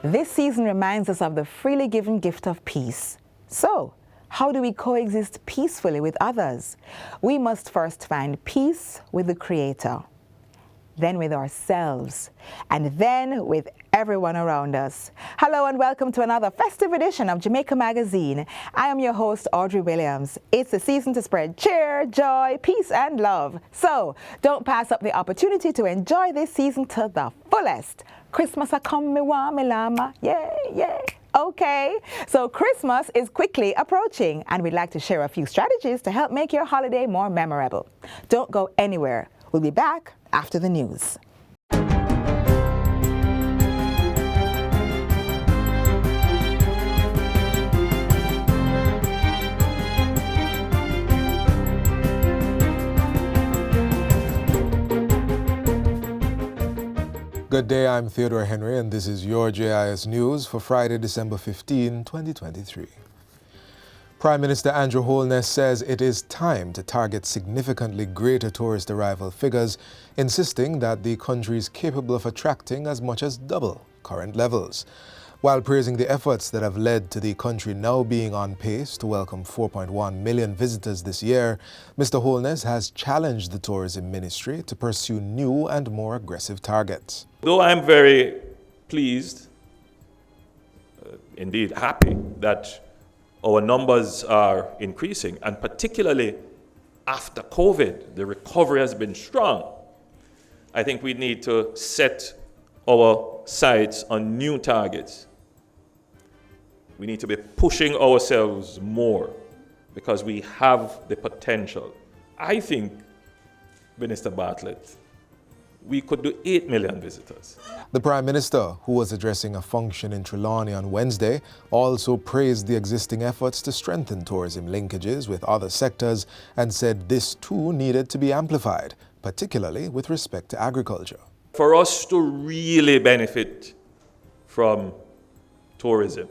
This season reminds us of the freely given gift of peace. So, how do we coexist peacefully with others? We must first find peace with the Creator, then with ourselves, and then with everyone around us. Hello and welcome to another festive edition of Jamaica Magazine. I am your host, Audrey Williams. It's the season to spread cheer, joy, peace, and love. So don't pass up the opportunity to enjoy this season to the fullest. Christmas a come, me wa, me lama, yay, yay. Okay, so Christmas is quickly approaching, and we'd like to share a few strategies to help make your holiday more memorable. Don't go anywhere. We'll be back after the news. Good day, I'm Theodore Henry, and this is your JIS News for Friday, December 15, 2023. Prime Minister Andrew Holness says it is time to target significantly greater tourist arrival figures, insisting that the country is capable of attracting as much as double current levels. While praising the efforts that have led to the country now being on pace to welcome 4.1 million visitors this year, Mr. Holness has challenged the tourism ministry to pursue new and more aggressive targets. Though I'm very pleased, indeed happy, that our numbers are increasing, and particularly after COVID, the recovery has been strong. I think we need to set our sights on new targets. We need to be pushing ourselves more because we have the potential. I think, Minister Bartlett, we could do 8 million visitors. The Prime Minister, who was addressing a function in Trelawney on Wednesday, also praised the existing efforts to strengthen tourism linkages with other sectors and said this too needed to be amplified, particularly with respect to agriculture. For us to really benefit from tourism,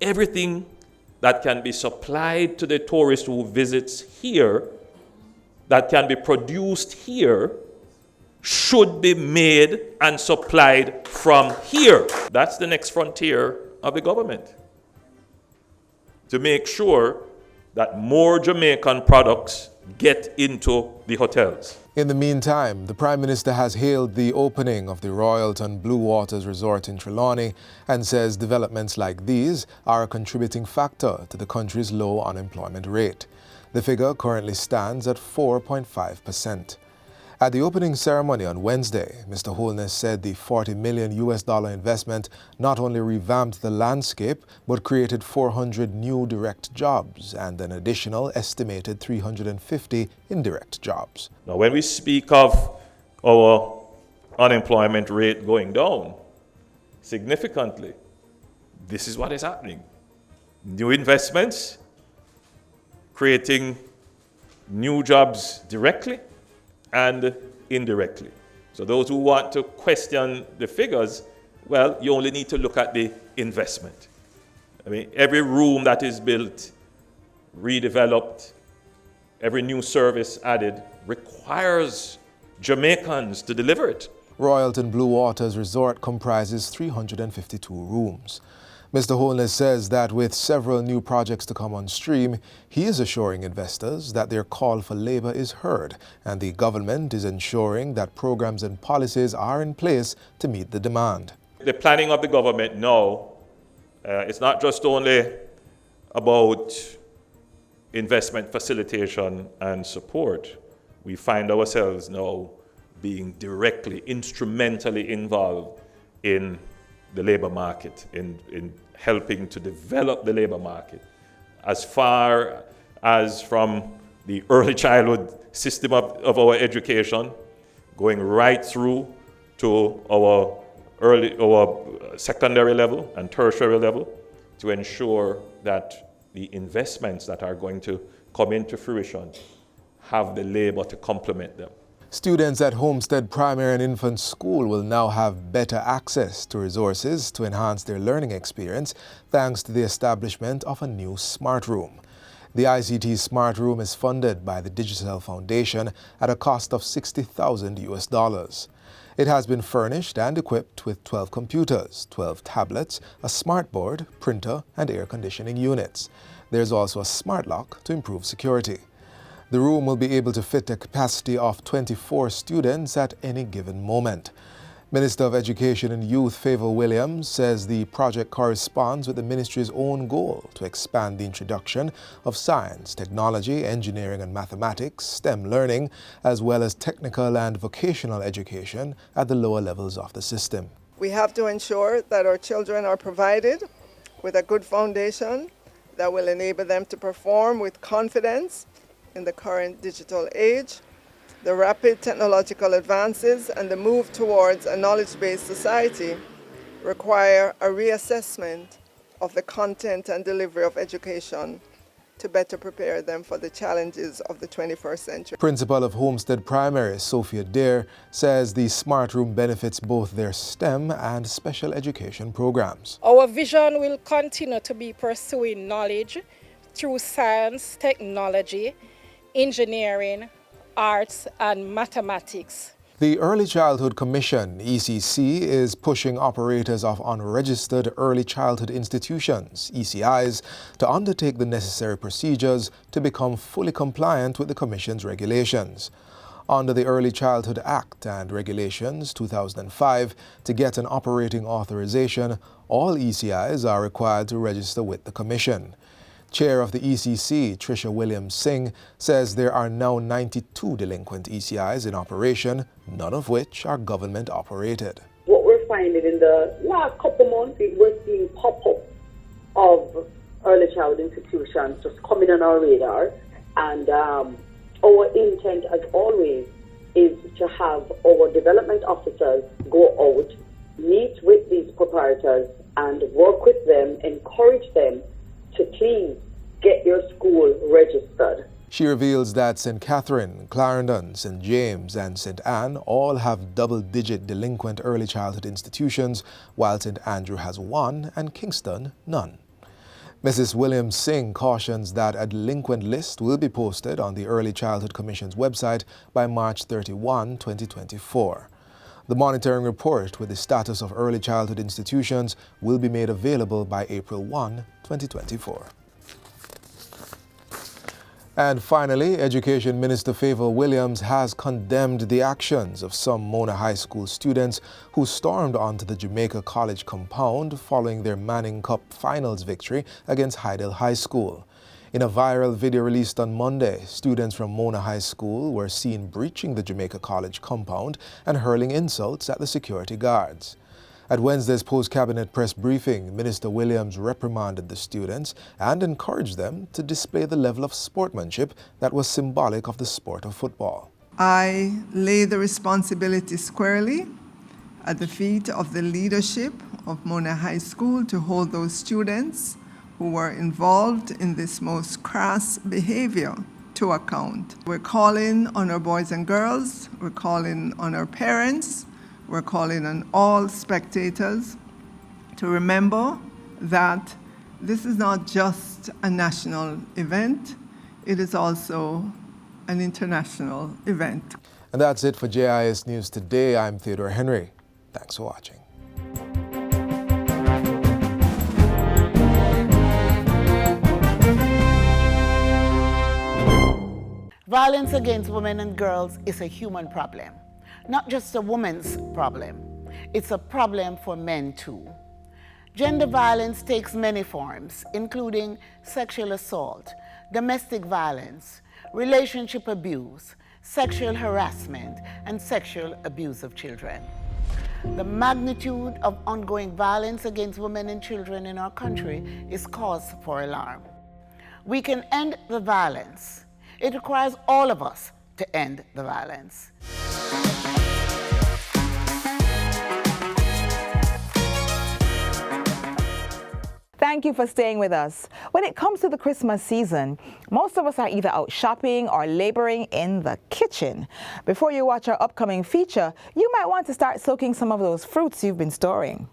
everything that can be supplied to the tourist who visits here, that can be produced here, should be made and supplied from here. That's the next frontier of the government. To make sure that more Jamaican products get into the hotels. In the meantime, the Prime Minister has hailed the opening of the Royalton Blue Waters Resort in Trelawney and says developments like these are a contributing factor to the country's low unemployment rate. The figure currently stands at 4.5%. At the opening ceremony on Wednesday, Mr. Holness said the $40 million investment not only revamped the landscape, but created 400 new direct jobs and an additional estimated 350 indirect jobs. Now, when we speak of our unemployment rate going down significantly, this is what is happening. New investments, creating new jobs directly and indirectly. So those who want to question the figures, well, you only need to look at the investment. I mean, every room that is built, redeveloped, every new service added requires Jamaicans to deliver it. Royalton Blue Waters Resort comprises 352 rooms. Mr. Holness says that with several new projects to come on stream, he is assuring investors that their call for labor is heard and the government is ensuring that programs and policies are in place to meet the demand. The planning of the government now, it's not just only about investment facilitation and support. We find ourselves now being directly, instrumentally involved in the labor market, in helping to develop the labor market, as far as from the early childhood system of our education, going right through to our secondary level and tertiary level, to ensure that the investments that are going to come into fruition have the labor to complement them. Students at Homestead Primary and Infant School will now have better access to resources to enhance their learning experience thanks to the establishment of a new smart room. The ICT Smart Room is funded by the Digital Foundation at a cost of $60,000 US. It has been furnished and equipped with 12 computers, 12 tablets, a smartboard, printer, and air conditioning units. There's also a smart lock to improve security. The room will be able to fit a capacity of 24 students at any given moment. Minister of Education and Youth Favour Williams says the project corresponds with the ministry's own goal to expand the introduction of science, technology, engineering and mathematics, STEM learning, as well as technical and vocational education at the lower levels of the system. We have to ensure that our children are provided with a good foundation that will enable them to perform with confidence in the current digital age. The rapid technological advances and the move towards a knowledge-based society require a reassessment of the content and delivery of education to better prepare them for the challenges of the 21st century. Principal of Homestead Primary, Sophia Dare, says the Smart Room benefits both their STEM and special education programs. Our vision will continue to be pursuing knowledge through science, technology, engineering, arts and mathematics. The Early Childhood Commission, ECC, is pushing operators of unregistered early childhood institutions, ECIs, to undertake the necessary procedures to become fully compliant with the Commission's regulations. Under the Early Childhood Act and Regulations 2005, to get an operating authorization, all ECIs are required to register with the Commission. Chair of the ECC, Tricia Williams-Singh, says there are now 92 delinquent ECIs in operation, none of which are government operated. What we're finding in the last couple months is we're seeing pop-up of early childhood institutions just coming on our radar, and our intent as always is to have our development officers go out, meet with these proprietors and work with them, encourage them to please get your school registered. She reveals that St. Catherine, Clarendon, St. James and St. Anne all have double-digit delinquent early childhood institutions, while St. Andrew has one and Kingston none. Mrs. Williams-Singh cautions that a delinquent list will be posted on the Early Childhood Commission's website by March 31, 2024. The monitoring report with the status of early childhood institutions will be made available by April 1, 2024. And finally, Education Minister Favour Williams has condemned the actions of some Mona High School students who stormed onto the Jamaica College compound following their Manning Cup Finals victory against Hydel High School. In a viral video released on Monday, students from Mona High School were seen breaching the Jamaica College compound and hurling insults at the security guards. At Wednesday's post-cabinet press briefing, Minister Williams reprimanded the students and encouraged them to display the level of sportsmanship that was symbolic of the sport of football. I lay the responsibility squarely at the feet of the leadership of Mona High School to hold those students who were involved in this most crass behavior to account. We're calling on our boys and girls, we're calling on our parents, we're calling on all spectators to remember that this is not just a national event, it is also an international event. And that's it for JIS News Today. I'm Theodore Henry. Thanks for watching. Violence against women and girls is a human problem, not just a woman's problem. It's a problem for men too. Gender violence takes many forms, including sexual assault, domestic violence, relationship abuse, sexual harassment, and sexual abuse of children. The magnitude of ongoing violence against women and children in our country is cause for alarm. We can end the violence. It requires all of us to end the violence. Thank you for staying with us. When it comes to the Christmas season, most of us are either out shopping or laboring in the kitchen. Before you watch our upcoming feature, you might want to start soaking some of those fruits you've been storing.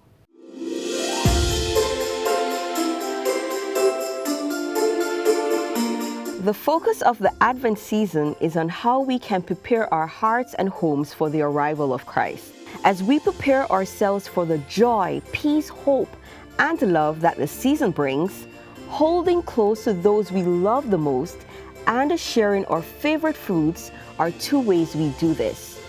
The focus of the Advent season is on how we can prepare our hearts and homes for the arrival of Christ. As we prepare ourselves for the joy, peace, hope, and love that the season brings, holding close to those we love the most and sharing our favorite foods are two ways we do this.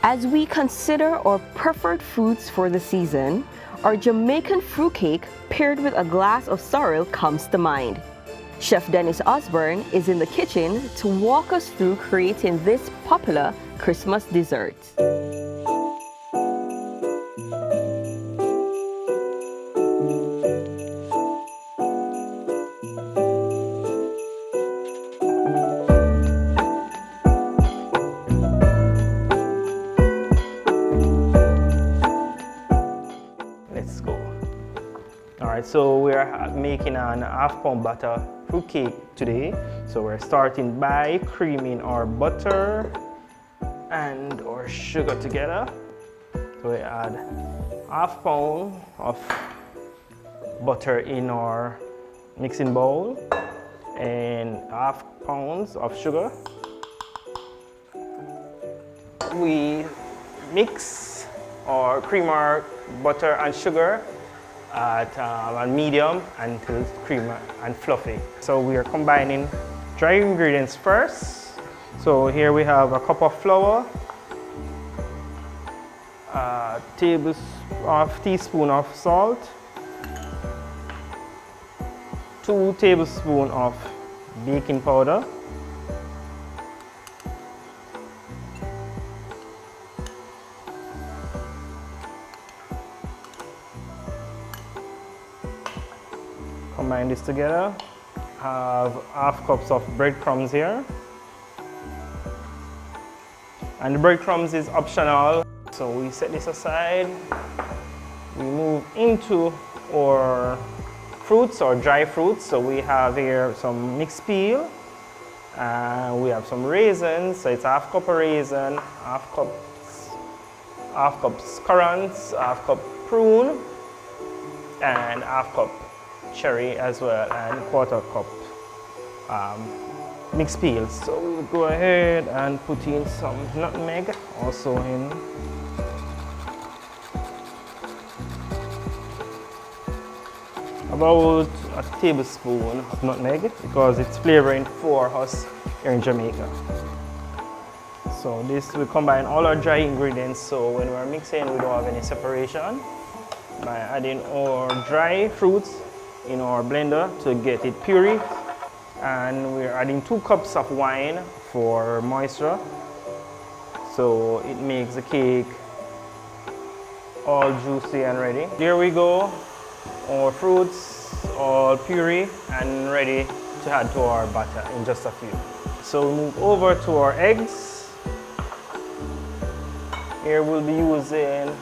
As we consider our preferred foods for the season, our Jamaican fruitcake paired with a glass of sorrel comes to mind. Chef Dennis Osborne is in the kitchen to walk us through creating this popular Christmas dessert. Let's go. All right, so we're making an half-pound butter fruitcake today. So we're starting by creaming our butter and our sugar together. So we add half pound of butter in our mixing bowl and half pounds of sugar. We mix or cream our butter and sugar at a medium until it's creamy and fluffy. So we are combining dry ingredients first. So here we have a cup of flour, a teaspoon of salt, 2 tablespoons of baking powder, combine this together. Have half cups of breadcrumbs here. And the breadcrumbs is optional. So we set this aside. We move into our fruits or dry fruits. So we have here some mixed peel. We have some raisins. So it's half cup of raisin, half cup currants, half cup prune, and half cup cherry as well, and quarter cup mixed peels. So we'll go ahead and put in some nutmeg also in. About a tablespoon of nutmeg because it's flavoring for us here in Jamaica. So this will combine all our dry ingredients, so when we're mixing we don't have any separation. By adding our dry fruits in our blender to get it puree, and we're adding 2 cups of wine for moisture, so it makes the cake all juicy and ready. Here we go, our fruits all puree and ready to add to our batter in just a few. So we move over to our eggs. Here we'll be using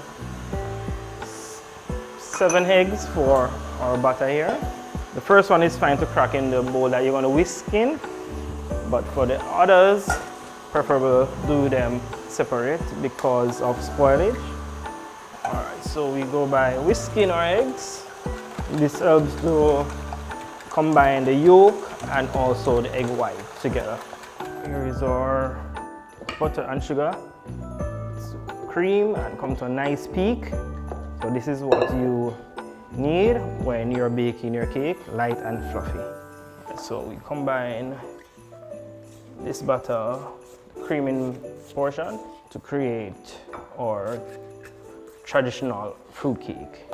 7 eggs for our batter here. The first one is fine to crack in the bowl that you're going to whisk in, but for the others, preferable do them separate because of spoilage. Alright, so we go by whisking our eggs. This helps to combine the yolk and also the egg white together. Here is our butter and sugar. It's cream and come to a nice peak. So this is what you need when you're baking your cake, light and fluffy. So we combine this butter, creaming portion to create our traditional fruit cake.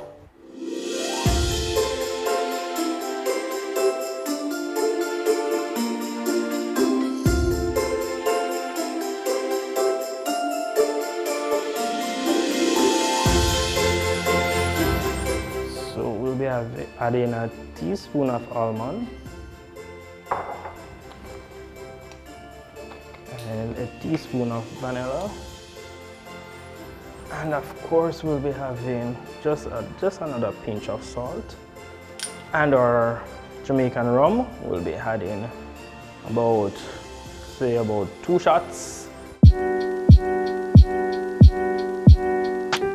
Adding a teaspoon of almond and a teaspoon of vanilla, and of course we'll be having just another pinch of salt, and our Jamaican rum we'll be adding about 2 shots.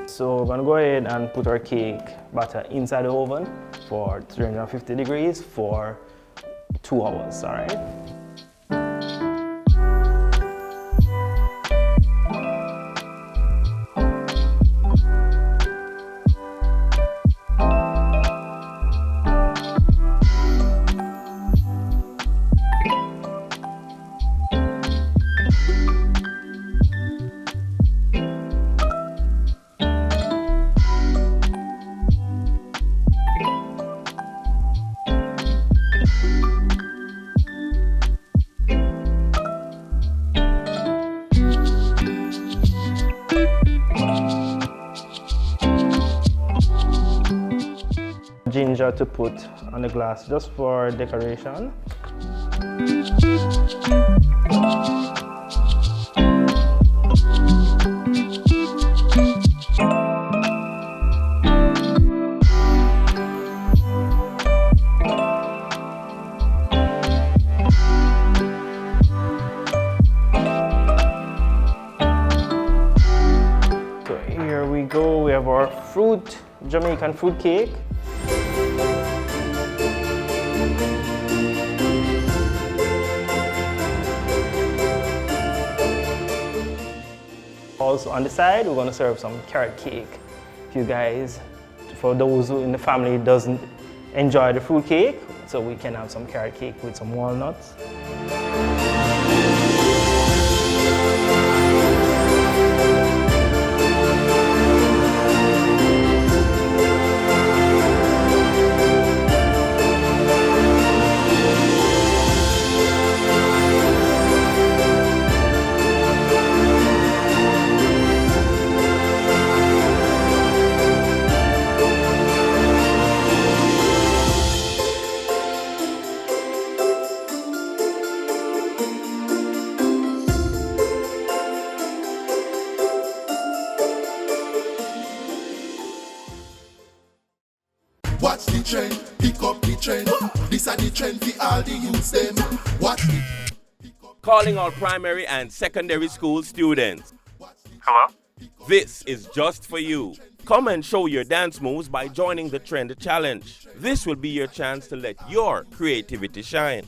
So we're gonna go ahead and put our cake batter inside the oven for 350 degrees for 2 hours, all right? to put on the glass just for decoration. So here we go, we have our Jamaican fruit cake. Also on the side, we're going to serve some carrot cake. If you guys, for those who in the family doesn't enjoy the fruit cake, so we can have some carrot cake with some walnuts. Watch the trend, pick up the trend. This are the trend for all the youths them. Watch it. Calling all primary and secondary school students. Hello? This is just for you. Come and show your dance moves by joining the Trend Challenge. This will be your chance to let your creativity shine.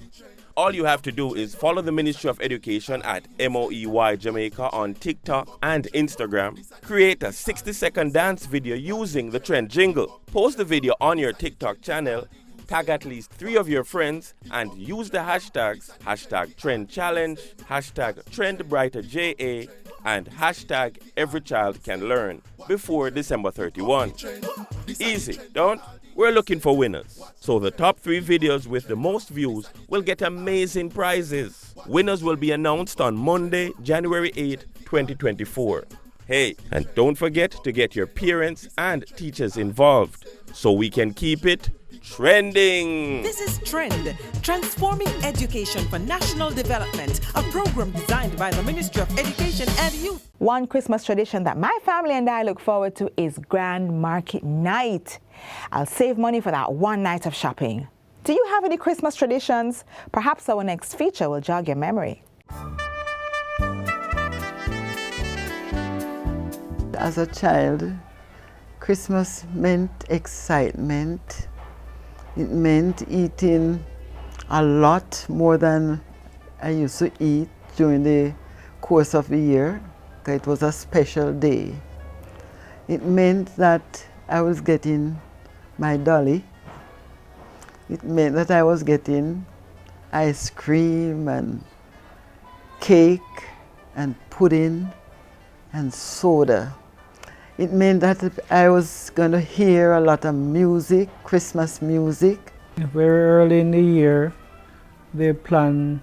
All you have to do is follow the Ministry of Education at MOEY Jamaica on TikTok and Instagram. Create a 60-second dance video using the Trend jingle. Post the video on your TikTok channel, tag at least 3 of your friends, and use the hashtags #TrendChallenge, #TrendBrighterJA, and #EveryChildCanLearn before December 31. Easy, don't? We're looking for winners. So the top 3 videos with the most views will get amazing prizes. Winners will be announced on Monday, January 8, 2024. Hey, and don't forget to get your parents and teachers involved so we can keep it trending. This is Trend, Transforming Education for National Development, a program designed by the Ministry of Education and Youth. One Christmas tradition that my family and I look forward to is Grand Market Night. I'll save money for that one night of shopping. Do you have any Christmas traditions? Perhaps our next feature will jog your memory. As a child, Christmas meant excitement. It meant eating a lot more than I used to eat during the course of the year. It was a special day. It meant that I was getting my dolly. It meant that I was getting ice cream and cake and pudding and soda. It meant that I was going to hear a lot of music, Christmas music. Very early in the year, they plan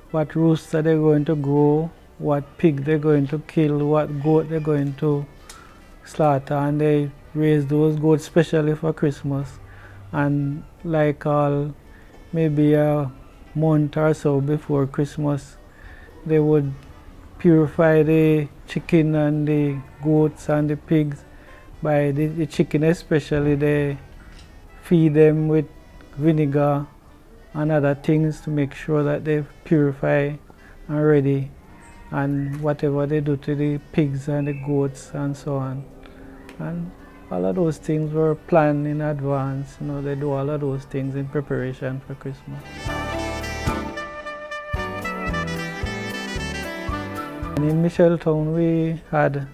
what rooster they're going to grow, what pig they're going to kill, what goat they're going to slaughter, and they raise those goats specially for Christmas. And like maybe a month or so before Christmas, they would purify the chicken and the goats and the pigs. By the chicken especially, they feed them with vinegar and other things to make sure that they purify and ready, and whatever they do to the pigs and the goats and so on. And all of those things were planned in advance. You know, they do all of those things in preparation for Christmas. And in Micheltown, we had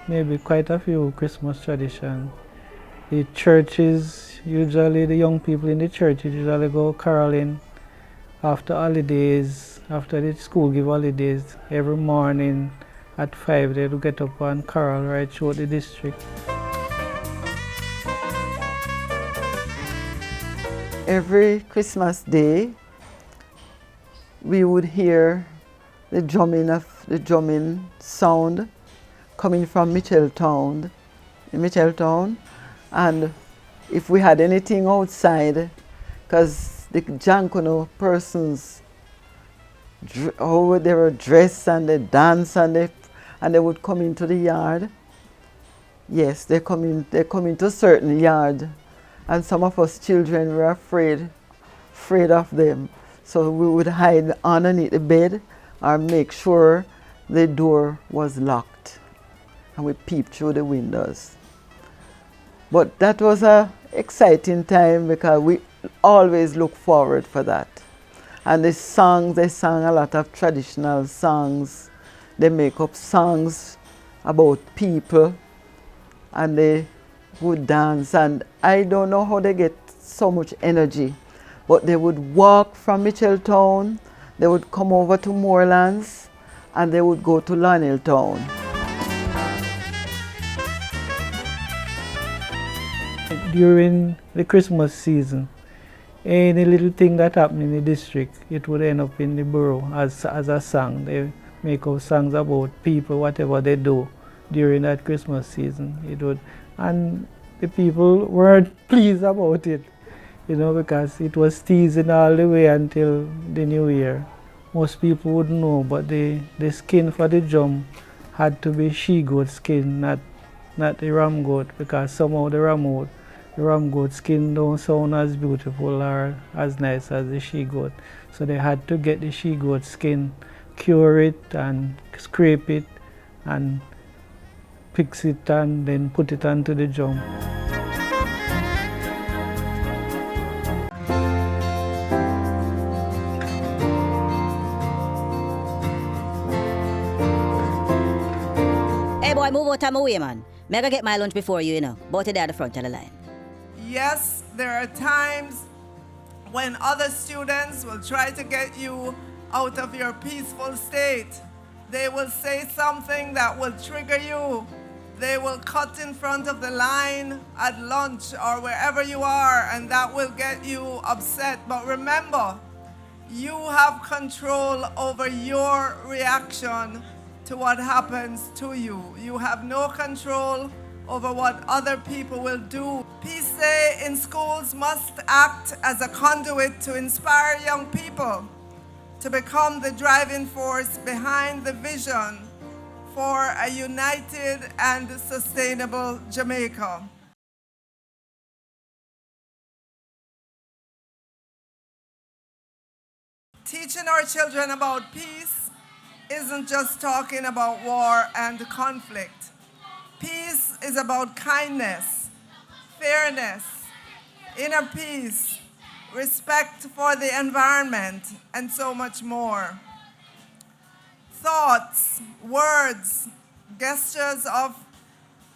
maybe quite a few Christmas traditions. The churches, usually the young people in the churches usually go caroling after holidays, after the school give holidays. Every morning at 5 they do get up and carol right throughout the district. Every Christmas day, we would hear the drumming sound coming from Micheltown, and if we had anything outside, because the Jankono persons, how they were dressed and they dance and they would come into the yard. Yes, they come into certain yard, and some of us children were afraid of them. So we would hide underneath the bed or make sure the door was locked, and we peeped through the windows. But that was a exciting time because we always look forward for that. And they sang a lot of traditional songs. They make up songs about people, and they would dance. And I don't know how they get so much energy, but they would walk from Mitchelltown, they would come over to Moorlands, and they would go to Loneltown. During the Christmas season, any little thing that happened in the district, it would end up in the borough as a song. They make up songs about people, whatever they do during that Christmas season. It would, and the people weren't pleased about it, because it was teasing all the way until the New Year. Most people wouldn't know, but the skin for the drum had to be she-goat skin, not the ram goat, because somehow the ram goat skin don't sound as beautiful or as nice as the she-goat. So they had to get the she-goat skin, cure it and scrape it and fix it and then put it onto the drum. Hey boy, move out of my way, man. May I get my lunch before you, Both there at the front of the line. Yes, there are times when other students will try to get you out of your peaceful state. They will say something that will trigger you. They will cut in front of the line at lunch or wherever you are, and that will get you upset. But remember, you have control over your reaction to what happens to you. You have no control over what other people will do. Peace Day in schools must act as a conduit to inspire young people to become the driving force behind the vision for a united and sustainable Jamaica. Teaching our children about peace isn't just talking about war and conflict. Peace is about kindness, fairness, inner peace, respect for the environment, and so much more. Thoughts, words, gestures of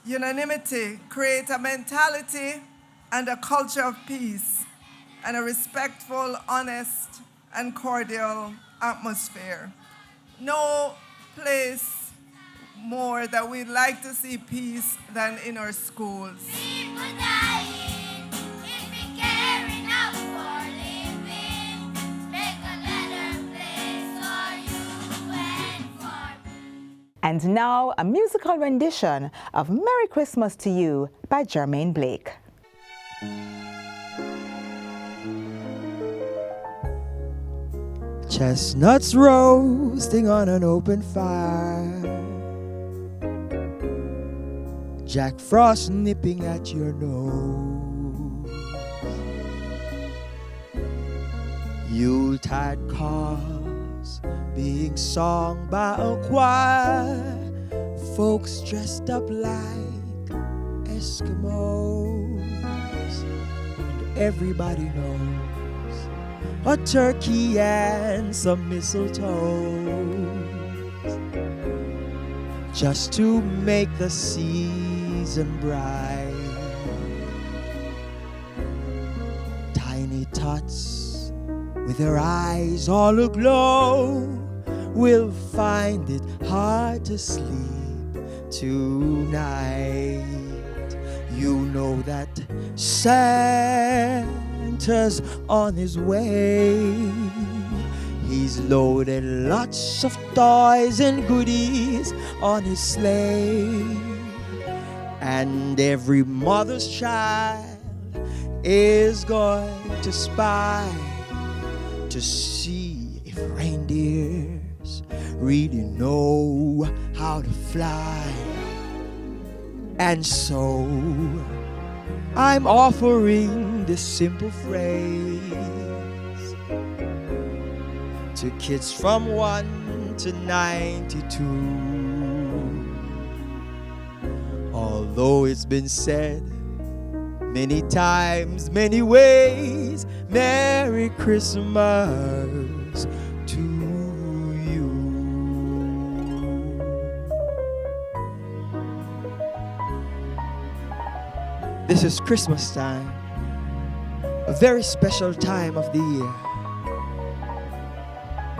unanimity create a mentality and a culture of peace and a respectful, honest, and cordial atmosphere. No place more that we'd like to see peace than in our schools. People dying, if we care enough for living, make a better place for you and for me. And now, a musical rendition of Merry Christmas to You by Jermaine Blake. Chestnuts roasting on an open fire, Jack Frost nipping at your nose, Yuletide carols being sung by a choir, folks dressed up like Eskimos, and everybody knows a turkey and some mistletoe just to make the season bright. Tiny tots with their eyes all aglow will find it hard to sleep tonight. You know that Santa's on his way. He's loaded lots of toys and goodies on his sleigh. And every mother's child is going to spy to see if reindeers really know how to fly. And so I'm offering this simple phrase to kids from 1 to 92. Although it's been said many times, many ways, Merry Christmas to you. This is Christmas time, a very special time of the year.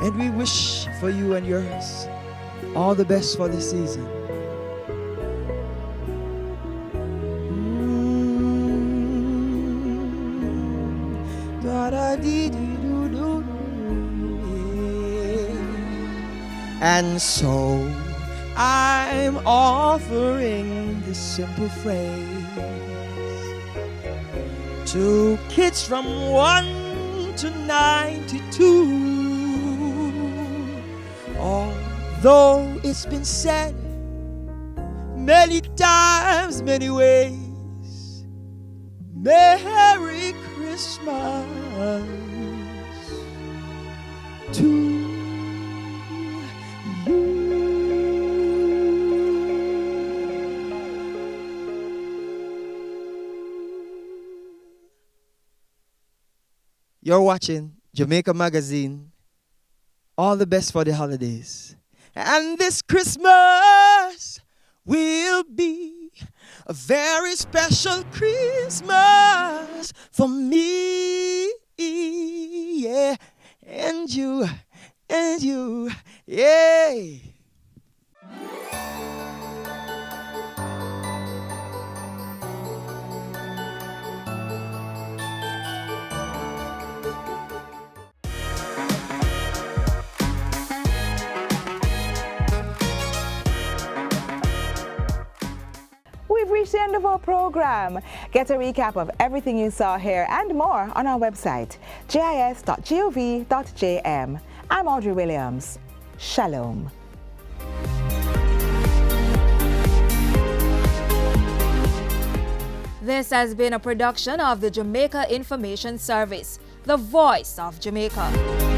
And we wish for you and yours all the best for this season. And so I'm offering this simple phrase to kids from 1 to 92. Although it's been said many times, many ways, Merry Christmas to you. You're watching Jamaica Magazine. All the best for the holidays. And this Christmas will be a very special Christmas for me. Yeah, and you, yeah. We've reached the end of our program. Get a recap of everything you saw here and more on our website, gis.gov.jm. I'm Audrey Williams. Shalom. This has been a production of the Jamaica Information Service, the voice of Jamaica.